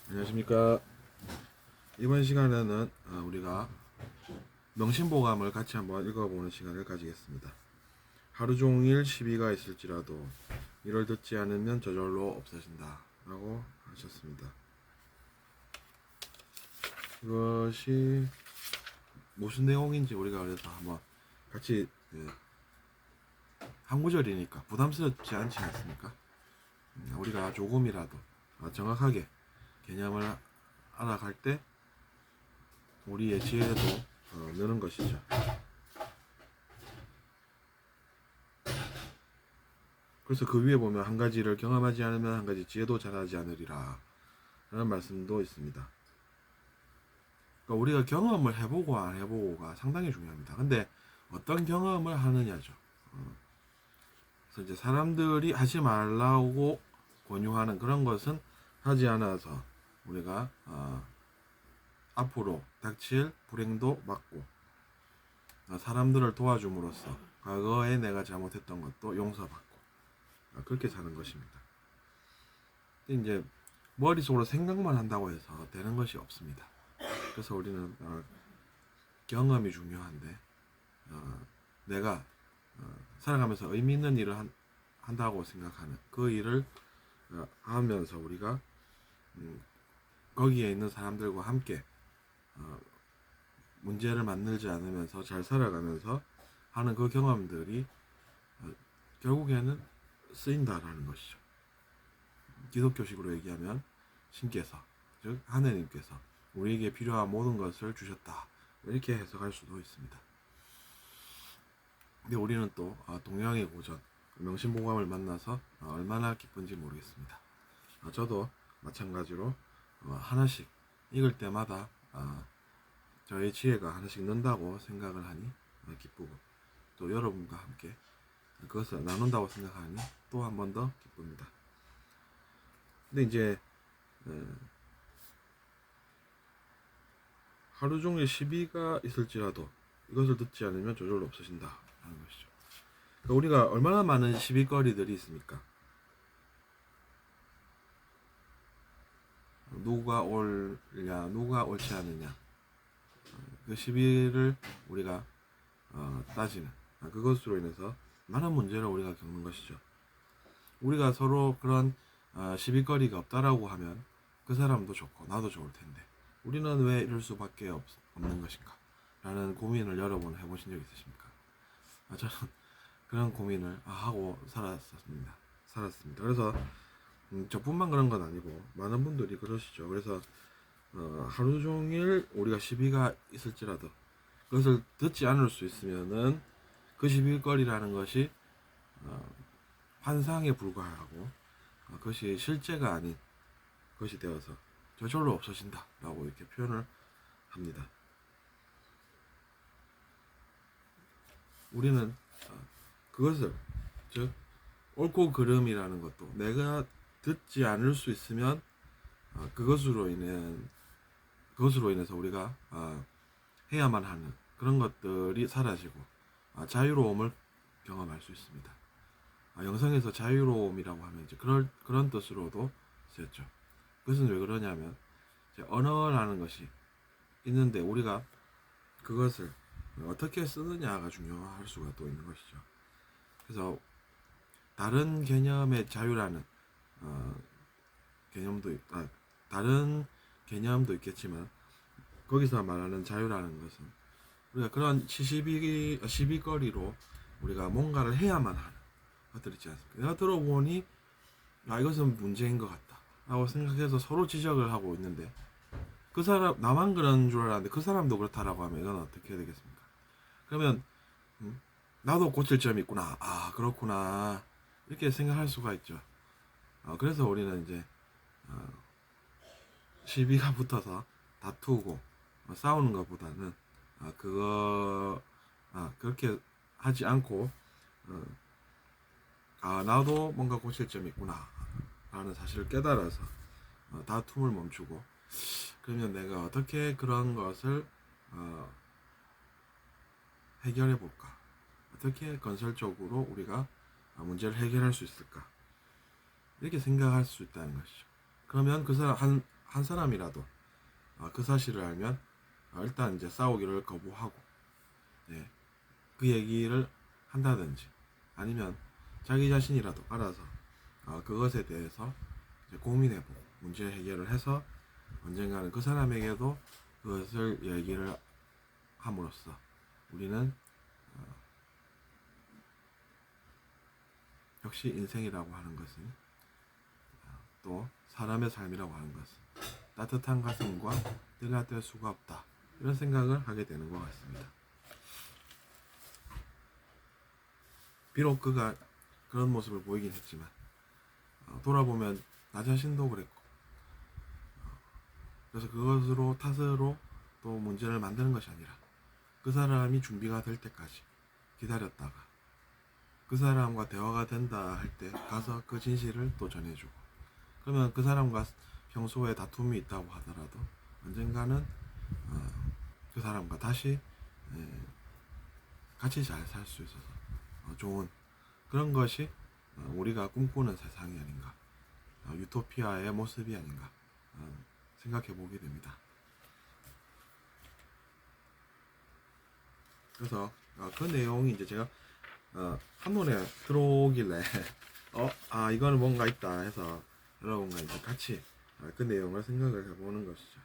안녕하십니까. 이번 시간에는 우리가 명심보감을 같이 한번 읽어보는 시간을 가지겠습니다. 하루 종일 시비가 있을지라도 이를 듣지 않으면 저절로 없어진다 라고 하셨습니다. 이것이 무슨 내용인지 우리가 그래서 한번 같이 한 구절이니까 부담스럽지 않지 않습니까? 우리가 조금이라도 정확하게 개념을 알아갈 때 우리의 지혜도 느는 것이죠. 그래서 그 위에 보면 한 가지를 경험하지 않으면 한 가지 지혜도 잘하지 않으리라 라는 말씀도 있습니다. 그러니까 우리가 경험을 해보고 안 해보고가 상당히 중요합니다. 근데 어떤 경험을 하느냐죠. 그래서 이제 사람들이 하지 말라고 권유하는 그런 것은 하지 않아서 우리가 앞으로 닥칠 불행도 막고 사람들을 도와줌으로써 과거에 내가 잘못했던 것도 용서받고 그렇게 사는 것입니다. 근데 이제 머릿속으로 생각만 한다고 해서 되는 것이 없습니다. 그래서 우리는 경험이 중요한데 내가 살아가면서 의미 있는 일을 한다고 생각하는 그 일을 하면서 우리가 거기에 있는 사람들과 함께 문제를 만들지 않으면서 잘 살아가면서 하는 그 경험들이 결국에는 쓰인다라는 것이죠. 기독교식으로 얘기하면 신께서, 즉 하느님께서 우리에게 필요한 모든 것을 주셨다, 이렇게 해석할 수도 있습니다. 근데 우리는 또 동양의 고전 명심보감을 만나서 얼마나 기쁜지 모르겠습니다. 저도 마찬가지로 하나씩 읽을 때마다 저의 지혜가 하나씩 는다고 생각을 하니 기쁘고, 또 여러분과 함께 그것을 나눈다고 생각하니 또 한 번 더 기쁩니다. 근데 이제 하루 종일 시비가 있을지라도 이것을 듣지 않으면 저절로 없어진다 하는 것이죠. 그러니까 우리가 얼마나 많은 시비거리들이 있습니까? 누가 옳냐 누가 옳지 않느냐, 그 시비를 우리가 따지는 그것으로 인해서 많은 문제를 우리가 겪는 것이죠. 우리가 서로 그런 시비거리가 없다라고 하면 그 사람도 좋고 나도 좋을 텐데 우리는 왜 이럴 수밖에 없는 것인가 라는 고민을 여러 번 해보신 적 있으십니까? 저는 그런 고민을 하고 살았습니다. 그래서 저뿐만 그런 건 아니고 많은 분들이 그러시죠. 그래서 하루 종일 우리가 시비가 있을지라도 그것을 듣지 않을 수 있으면은 그 시비거리라는 것이 환상에 불과하고 그것이 실제가 아닌 것이 되어서 저절로 없어진다 라고 이렇게 표현을 합니다. 우리는 그것을, 즉 옳고 그름이라는 것도 내가 듣지 않을 수 있으면 그것으로 인해서 우리가 해야만 하는 그런 것들이 사라지고 자유로움을 경험할 수 있습니다. 영성에서 자유로움이라고 하면 이제 그런 뜻으로도 쓰였죠. 그것은 왜 그러냐면 언어라는 것이 있는데 우리가 그것을 어떻게 쓰느냐가 중요할 수가 또 있는 것이죠. 그래서 다른 개념의 자유라는 다른 개념도 있겠지만 거기서 말하는 자유라는 것은 우리가 그런 시비거리로 우리가 뭔가를 해야만 하는 것들 있지 않습니까? 내가 들어보니 이것은 문제인 것 같다 라고 생각해서 서로 지적을 하고 있는데 그 사람, 나만 그런 줄 알았는데 그 사람도 그렇다라고 하면 이건 어떻게 해야 되겠습니까? 그러면 나도 고칠 점이 있구나, 그렇구나, 이렇게 생각할 수가 있죠. 그래서 우리는 이제 시비가 붙어서 다투고 싸우는 것보다는 그렇게 하지 않고 나도 뭔가 고칠 점이 있구나 라는 사실을 깨달아서 다툼을 멈추고, 그러면 내가 어떻게 그런 것을 해결해 볼까, 어떻게 건설적으로 우리가 문제를 해결할 수 있을까, 이렇게 생각할 수 있다는 것이죠. 그러면 그 사람 한 사람이라도 그 사실을 알면 일단 이제 싸우기를 거부하고, 예, 그 얘기를 한다든지 아니면 자기 자신이라도 알아서 그것에 대해서 이제 고민해보고 문제 해결을 해서 언젠가는 그 사람에게도 그것을 얘기를 함으로써 우리는 역시 인생이라고 하는 것은 또 사람의 삶이라고 하는 것은 따뜻한 가슴과 뜰 수가 없다, 이런 생각을 하게 되는 것 같습니다. 비록 그가 그런 모습을 보이긴 했지만 돌아보면 나 자신도 그랬고, 그래서 그것으로 탓으로 또 문제를 만드는 것이 아니라 그 사람이 준비가 될 때까지 기다렸다가 그 사람과 대화가 된다 할 때 가서 그 진실을 또 전해주고, 그러면 그 사람과 평소에 다툼이 있다고 하더라도 언젠가는 그 사람과 다시 같이 잘 살 수 있어서 좋은 그런 것이 우리가 꿈꾸는 세상이 아닌가, 유토피아의 모습이 아닌가 생각해 보게 됩니다. 그래서 그 내용이 이제 제가 한눈에 들어오길래 이거는 뭔가 있다 해서 여러분과 이제 같이 그 내용을 생각을 해보는 것이죠.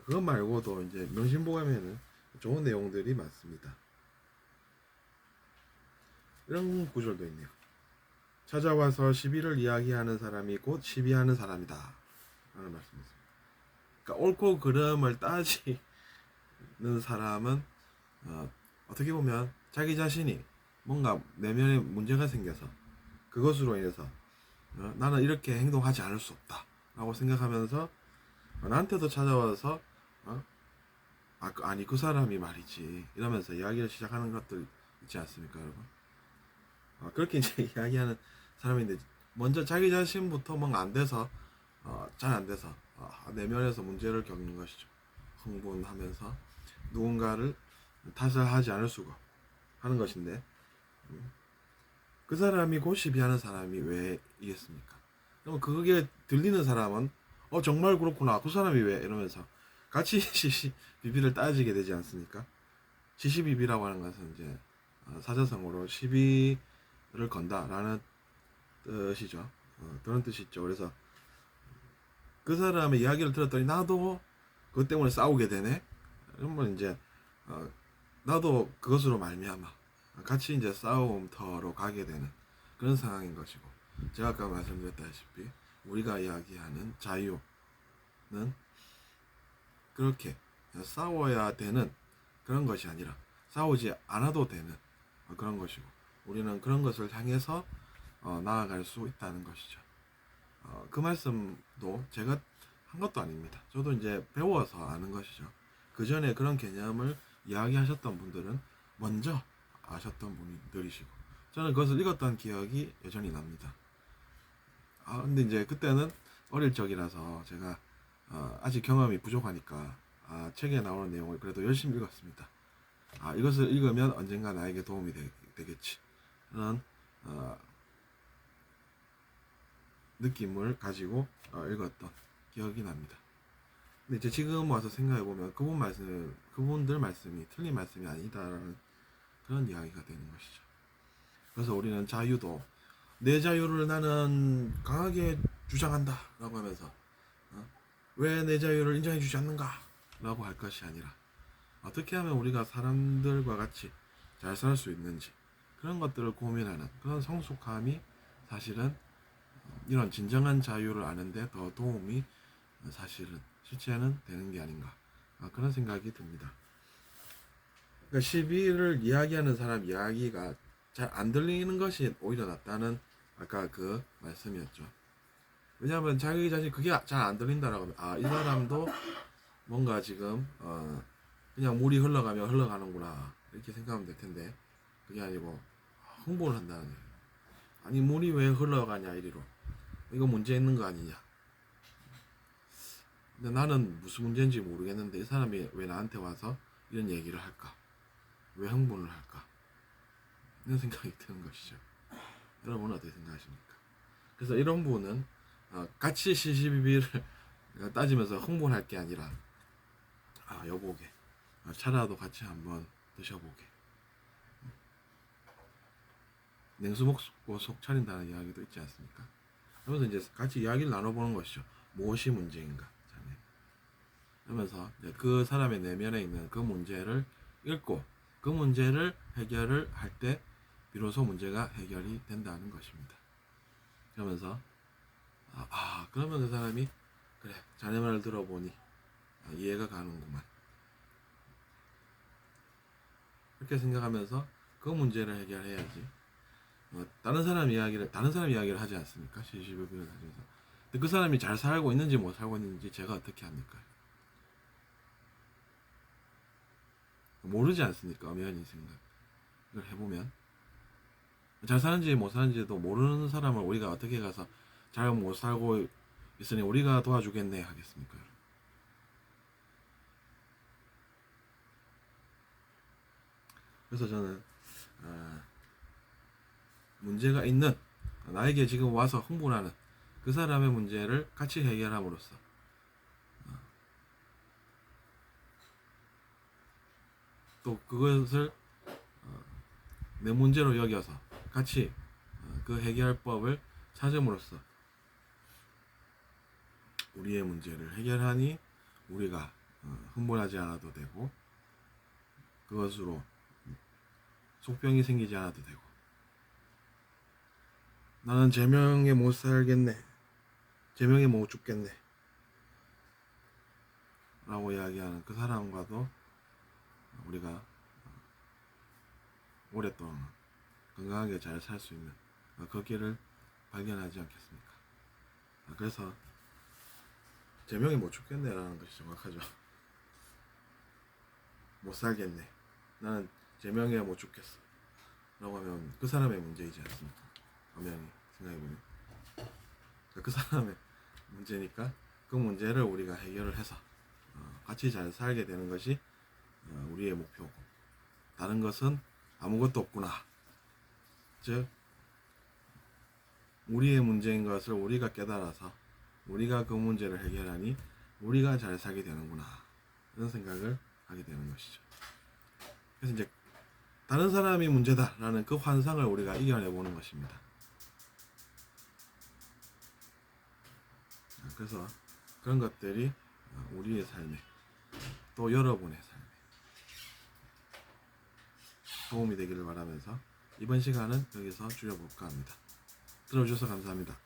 그것 말고도 이제 명심보감에는 좋은 내용들이 많습니다. 이런 구절도 있네요. 찾아와서 시비를 이야기하는 사람이 곧 시비하는 사람이다 라는 말씀이었습니다. 그러니까 옳고 그름을 따지는 사람은 어떻게 보면 자기 자신이 뭔가 내면에 문제가 생겨서 그것으로 인해서 나는 이렇게 행동하지 않을 수 없다 라고 생각하면서 나한테도 찾아와서 아니 그 사람이 말이지 이러면서 이야기를 시작하는 것들 있지 않습니까, 여러분? 그렇게 이제 이야기하는 사람인데 먼저 자기 자신부터 뭔가 안 돼서 잘 안 돼서 내면에서 문제를 겪는 것이죠. 흥분하면서 누군가를 탓을 하지 않을 수가 하는 것인데 그 사람이 곧 시비하는 사람이 왜 이겠습니까? 그럼 그게 들리는 사람은 정말 그렇구나, 그 사람이 왜 이러면서 같이 시시비비를 따지게 되지 않습니까? 시시비비라고 하는 것은 이제 사자성어로 시비를 건다라는 뜻이죠. 그런 뜻이 있죠. 그래서 그 사람의 이야기를 들었더니 나도 그것 때문에 싸우게 되네. 그러면 이제 나도 그것으로 말미암아 같이 이제 싸움터로 가게 되는 그런 상황인 것이고, 제가 아까 말씀드렸다시피 우리가 이야기하는 자유는 그렇게 싸워야 되는 그런 것이 아니라 싸우지 않아도 되는 그런 것이고, 우리는 그런 것을 향해서 나아갈 수 있다는 것이죠. 그 말씀도 제가 한 것도 아닙니다. 저도 이제 배워서 아는 것이죠. 그 전에 그런 개념을 이야기하셨던 분들은 먼저 아셨던 분들이시고, 저는 그것을 읽었던 기억이 여전히 납니다. 근데 이제 그때는 어릴 적이라서 제가 아직 경험이 부족하니까 책에 나오는 내용을 그래도 열심히 읽었습니다. 이것을 읽으면 언젠가 나에게 도움이 되겠지 그런 느낌을 가지고 읽었던 기억이 납니다. 근데 이제 지금 와서 생각해보면 그분들 말씀이 틀린 말씀이 아니다라는 그런 이야기가 되는 것이죠. 그래서 우리는 자유도 내 자유를 나는 강하게 주장한다 라고 하면서 왜 내 자유를 인정해 주지 않는가 라고 할 것이 아니라 어떻게 하면 우리가 사람들과 같이 잘 살 수 있는지 그런 것들을 고민하는 그런 성숙함이 사실은 이런 진정한 자유를 아는데 더 도움이 사실은 실제는 되는 게 아닌가 그런 생각이 듭니다. 그러니까 시비를 이야기하는 사람 이야기가 잘 안 들리는 것이 오히려 낫다는 아까 그 말씀이었죠. 왜냐하면 자기 자신 그게 잘 안 들린다라고 하면 이 사람도 뭔가 지금 그냥 물이 흘러가면 흘러가는구나 이렇게 생각하면 될 텐데 그게 아니고 홍보를 한다는 거예요. 아니 물이 왜 흘러가냐 이리로, 이거 문제 있는 거 아니냐. 근데 나는 무슨 문제인지 모르겠는데 이 사람이 왜 나한테 와서 이런 얘기를 할까, 왜 흥분을 할까, 이런 생각이 드는 것이죠. 여러분은 어떻게 생각하십니까? 그래서 이런 분은 같이 시시비비를 따지면서 흥분할 게 아니라 여보게 차라도 같이 한번 드셔보게. 냉수 먹고 속 차린다는 이야기도 있지 않습니까? 그러면서 이제 같이 이야기를 나눠보는 것이죠. 무엇이 문제인가? 그러면서 그 사람의 내면에 있는 그 문제를 읽고 그 문제를 해결을 할 때 비로소 문제가 해결이 된다는 것입니다. 그러면서 그러면 그 사람이 그래 자네 말을 들어보니 이해가 가는구만 그렇게 생각하면서 그 문제를 해결해야지. 다른 사람 이야기를 하지 않습니까? 시시비비를 가지면서. 근데 그 사람이 잘 살고 있는지 못 살고 있는지 제가 어떻게 합니까? 모르지 않습니까? 엄연히 생각을 해보면 잘 사는지 못 사는지도 모르는 사람을 우리가 어떻게 가서 잘 못 살고 있으니 우리가 도와주겠네 하겠습니까? 그래서 저는 문제가 있는 나에게 지금 와서 흥분하는 그 사람의 문제를 같이 해결함으로써 또 그것을 내 문제로 여겨서 같이 그 해결법을 찾음으로써 우리의 문제를 해결하니 우리가 흥분하지 않아도 되고 그것으로 속병이 생기지 않아도 되고 나는 제명에 못 살겠네 제명에 못 죽겠네 라고 이야기하는 그 사람과도 우리가 오랫동안 건강하게 잘 살 수 있는 그 길을 발견하지 않겠습니까? 그래서 제명에 못 죽겠네 라는 것이 정확하죠. 못 살겠네 나는 제명에 못 죽겠어 라고 하면 그 사람의 문제이지 않습니까? 엄연히 생각해보면 그 사람의 문제니까 그 문제를 우리가 해결을 해서 같이 잘 살게 되는 것이 우리의 목표고 다른 것은 아무것도 없구나. 즉 우리의 문제인 것을 우리가 깨달아서 우리가 그 문제를 해결하니 우리가 잘 살게 되는구나 이런 생각을 하게 되는 것이죠. 그래서 이제 다른 사람이 문제다라는 그 환상을 우리가 이겨내보는 것입니다. 그래서 그런 것들이 우리의 삶에 또 여러분의 삶에 도움이 되기를 바라면서 이번 시간은 여기서 줄여볼까 합니다. 들어주셔서 감사합니다.